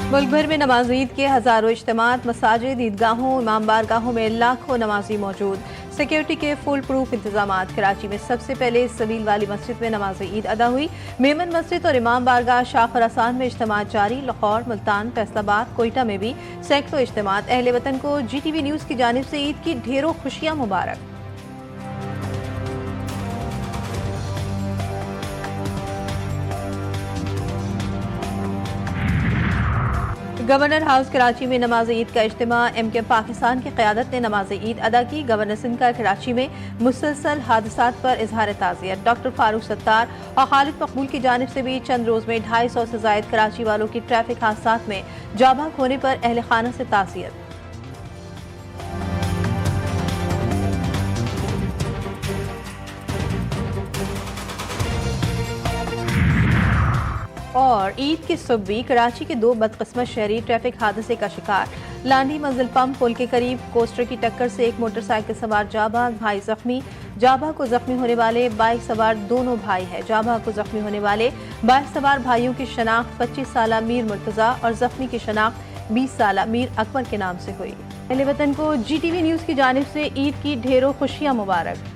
मुल्क भर में नमाज ईद के हजारों इज्तिमात, मसाजिद, ईदगाहों, इमाम बारगाहों में लाखों नमाजी मौजूद। सिक्योरिटी के फुल प्रूफ इंतजाम। कराची में सबसे पहले सलील वाली मस्जिद में नमाज ईद अदा हुई। मेमन मस्जिद और इमाम बारगाह शाह खरासान में इज्तिमात जारी। लाहौर, मुल्तान, फैसलाबाद, कोयटा में भी सैकड़ों इज्तिमात। अहले वतन को GTV न्यूज़ की जानिब से ईद की ढेरों खुशियां मुबारक। गवर्नर हाउस कराची में नमाज ईद का इज्तिमा। MK पाकिस्तान की क़यादत ने नमाज ईद अदा की। गवर्नर सिंध का कराची में मुसलसल हादसात पर इजहार ताज़ियत। डॉक्टर फारूक सत्तार और खालिद मकबूल की जानिब से भी चंद रोज़ में 250 से ज़ायद कराची वालों की ट्रैफिक हादसात में जाबाक होने पर अहले खाना से ताज़ियत। और ईद की सुबह भी कराची के 2 बदकिस्मत शहरी ट्रैफिक हादसे का शिकार। लांडी मंजिल पंप पुल के करीब कोस्टर की टक्कर से एक मोटरसाइकिल सवार जाबाग भाई जख्मी। जाबाग को जख्मी होने वाले बाइक सवार दोनों भाई हैं। जाबाग को जख्मी होने वाले बाइक सवार भाइयों की शनाख्त 25 साला मीर मुर्तजा और जख्मी की शनाख्त 20 साला मीर अकबर के नाम से हुई। अहले वतन को GTV न्यूज़ की जानिब से ईद की ढेरों खुशियां मुबारक।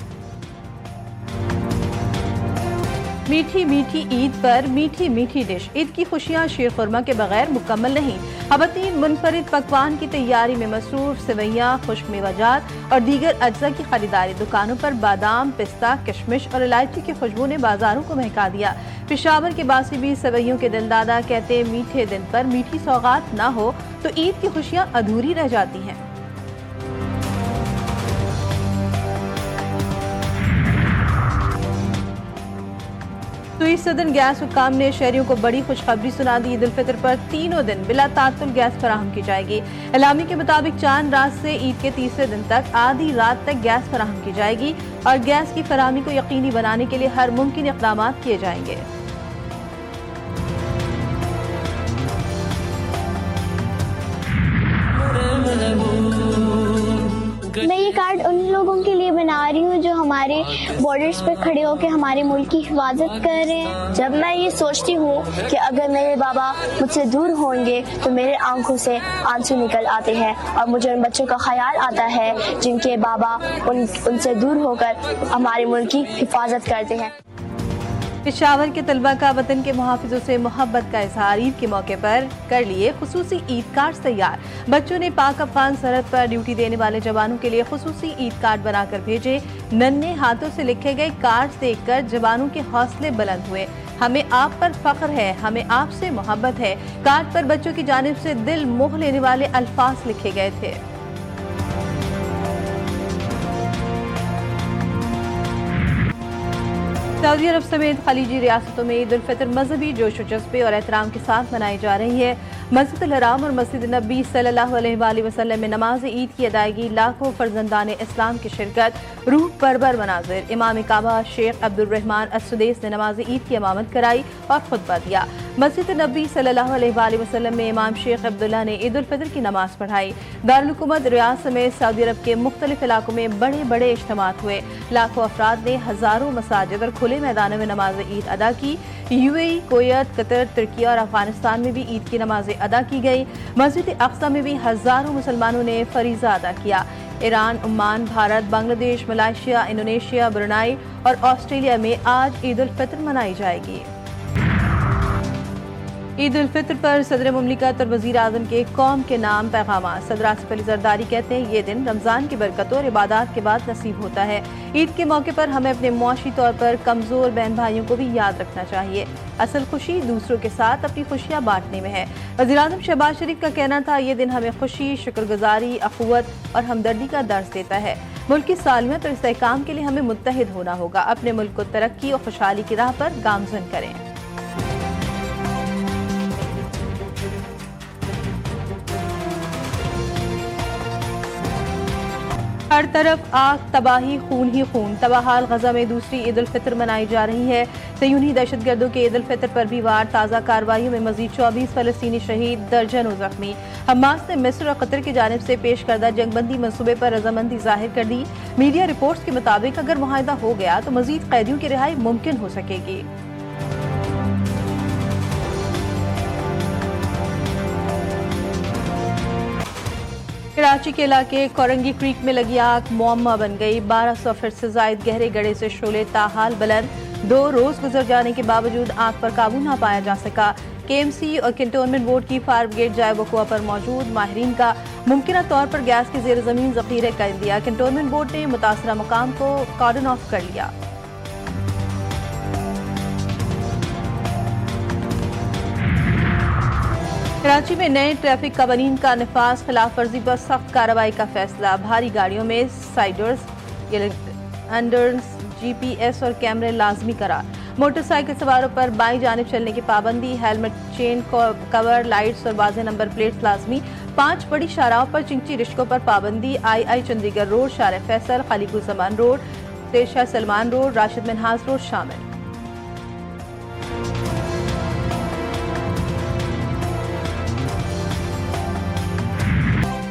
मीठी मीठी ईद पर मीठी मीठी डिश। ईद की खुशियां शीर खुरमा के बगैर मुकम्मल नहीं। खवातीन मुनफरिद पकवान की तैयारी में मसरूफ। सेवैयां, खुश्क मेवाजात और दीगर अज्जा की खरीदारी। दुकानों पर बादाम, पिस्ता, किशमिश और इलायची की खुशबू ने बाजारों को महका दिया। पेशावर के बासी भी सेवैयों के दिलदादा कहते, मीठे दिन पर मीठी सौगात ना हो तो ईद की खुशियां अधूरी रह जाती हैं। सुई सदन गैस हुक्काम ने शहरियों को बड़ी खुशखबरी सुना दी। ईद उल फितर पर तीनों दिन बिला तातुल गैस फराहम की जाएगी। एलामी के मुताबिक चांद रात से ईद के तीसरे दिन तक आधी रात तक गैस फराहम की जाएगी और गैस की फराहमी को यकीनी बनाने के लिए हर मुमकिन इक़दाम किए जाएंगे। मैं ये कार्ड उन लोगों के लिए बना रही हूँ जो हमारे बॉर्डर्स पे खड़े होकर हमारे मुल्क की हिफाजत कर रहे हैं। जब मैं ये सोचती हूँ कि अगर मेरे बाबा मुझसे दूर होंगे तो मेरे आंखों से आंसू निकल आते हैं और मुझे उन बच्चों का ख्याल आता है जिनके बाबा उनसे दूर होकर हमारे मुल्क की हिफाजत करते हैं। पेशावर के तलबा का वतन के मुहाफिजों से मोहब्बत का इजहार। ईद के मौके पर कर लिए खुसूसी ईद कार्ड तैयार। बच्चों ने पाक अफगान सरहद पर ड्यूटी देने वाले जवानों के लिए खुसूसी ईद कार्ड बनाकर भेजे। नन्हे हाथों से लिखे गए कार्ड देखकर जवानों के हौसले बुलंद हुए। हमें आप पर फख्र है, हमें आपसे मोहब्बत है। कार्ड पर बच्चों की जानिब से दिल मोह लेने वाले अल्फाज लिखे गए थे। सऊदी अरब समेत खलीजी रियासतों में ईद उल फितर मजहबी जोश व जज्बे और एहतराम के साथ मनाई जा रही है। मस्जिद अल हराम और मस्जिद नबी सल्लल्लाहु अलैहि वसल्लम में नमाज ईद की अदायगी, लाखों फर्जंदान इस्लाम की शिरकत, रूह परवर मनाजिर। इमाम काबा शेख अब्दुर्रहमान अस्सुदैस ने नमाज ईद की इमामत कराई और खुतबा दिया। मस्जिद नबी सल्लल्लाहु अलैहि वसल्लम में इमाम शेख अब्दुल्ला ने ईद उल फितर की नमाज पढ़ाई। दारुल हुकूमत रियाद समेत सऊदी अरब के मुख्तलिफ इलाकों में बड़े बड़े इज्तिमात हुए। लाखों अफराद ने हजारों मसाजिद और खुले मैदानों में नमाज ईद अदा की। UAE, कुवैत, कतर, तुर्की और अफगानिस्तान में भी ईद की नमाजें अदा की गई। मस्जिद अक्सा में भी हजारों मुसलमानों ने फरीजा अदा किया। Iran, Oman, Bharat, Bangladesh, Malaysia, Indonesia, Brunei और ऑस्ट्रेलिया में आज ईद उल फितर मनाई जाएगी। ईद उल फितर पर सदर मुमलिकत और वज़ीर आज़म के कौम के नाम पैगाम। सदर आसिफ अली ज़रदारी कहते हैं, ये दिन रमज़ान की बरकतों और इबादत के बाद नसीब होता है। ईद के मौके पर हमें अपने मुआशी तौर पर कमज़ोर बहन भाइयों को भी याद रखना चाहिए। असल खुशी दूसरों के साथ अपनी खुशियाँ बांटने में है। वज़ीर आज़म शहबाज शरीफ का कहना था, ये दिन हमें खुशी, शुक्रगुजारी, अखुवत और हमदर्दी का दर्स देता है। मुल्क की सालमियत और इस्तेहकाम के लिए हमें मुत्तहिद होना होगा। अपने मुल्क को तरक्की और खुशहाली की राह पर गामज़न करें। हर तरफ आग, तबाही, खून ही खून। तबाहाल गजा में दूसरी ईद उल फितर मनाई जा रही है। सयूनी दहशतगर्दों के ईद उल फितर पर भी वार। ताज़ा कार्रवाइयों में मजीद 24 फलस्तीनी शहीद, दर्जनों जख्मी। हमास ने मिस्र और कतर की जानिब से पेश करदा जंगबंदी मनसूबे पर रजामंदी जाहिर कर दी। मीडिया रिपोर्ट्स के मुताबिक अगर मुआहिदा हो गया तो मजीद कैदियों की रिहाई मुमकिन हो सकेगी। कराची के इलाके कोरंगी क्रीक में लगी आग मुअम्मा बन गई। 1200 फीट से जायद गहरे गड्ढे से शोले ताहाल बुलंद। 2 रोज गुजर जाने के बावजूद आग पर काबू ना पाया जा सका। KMC और कैंटोनमेंट बोर्ड की फायर ब्रिगेड जाए वकुआ पर मौजूद। माहिरीन का मुमकिना तौर पर गैस के जेर जमीन जखीरे कर दिया। कैंटोनमेंट बोर्ड ने मुतासरा मकाम को कॉर्डन ऑफ कर लिया। कराची में नए ट्रैफिक कवानीन का निफाज, खिलाफ वर्जी पर सख्त कार्रवाई का फैसला। भारी गाड़ियों में साइडर्स, अंडर्स, GPS और कैमरे लाजमी करार। मोटरसाइकिल सवारों पर बाईं जानिब चलने की पाबंदी। हेलमेट, चेन कवर, लाइट्स और वाज़ेह नंबर प्लेट्स लाजमी। 5 बड़ी शाहराहों पर चिंची रिश्कों पर पाबंदी। II चंडीगढ़ रोड, शार Faisal, Khaliquzzaman road, Shershah Salman road, Rashid Minhaj road शामिल।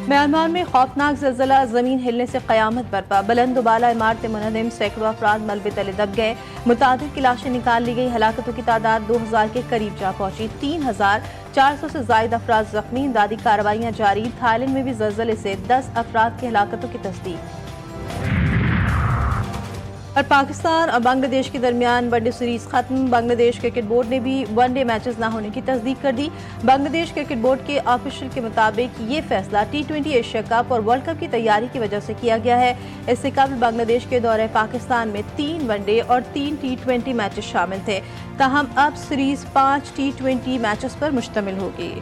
म्यांमार में खौफनाक ज़लज़ला, ज़मीन हिलने से क़यामत बरपा। बुलंद बाला इमारतें मुनहदम, सैकड़ों अफराद मलबे तले दब गए। मुतादिद की लाशें निकाल ली गई। हलाकतों की तादाद 2000 के करीब जा पहुंची। 3400 से जायद अफराद जख्मी। इमदादी कार्रवाइयाँ जारी। थाईलैंड में भी ज़लज़ले से 10 अफराद की हलाकतों की तस्दीक। और पाकिस्तान और बांग्लादेश के दरमियान वनडे सीरीज खत्म। बांग्लादेश क्रिकेट बोर्ड ने भी वनडे मैचेस न होने की तस्दीक कर दी। बांग्लादेश क्रिकेट बोर्ड के ऑफिशियल के मुताबिक ये फैसला T20 एशिया कप और वर्ल्ड कप की तैयारी की वजह से किया गया है। इससे कबल बांग्लादेश के दौरे पाकिस्तान में 3 वनडे और 3 T20 मैचेस शामिल थे। ताहम अब सीरीज 5 T20 मैचेस पर मुश्तमिल होगी।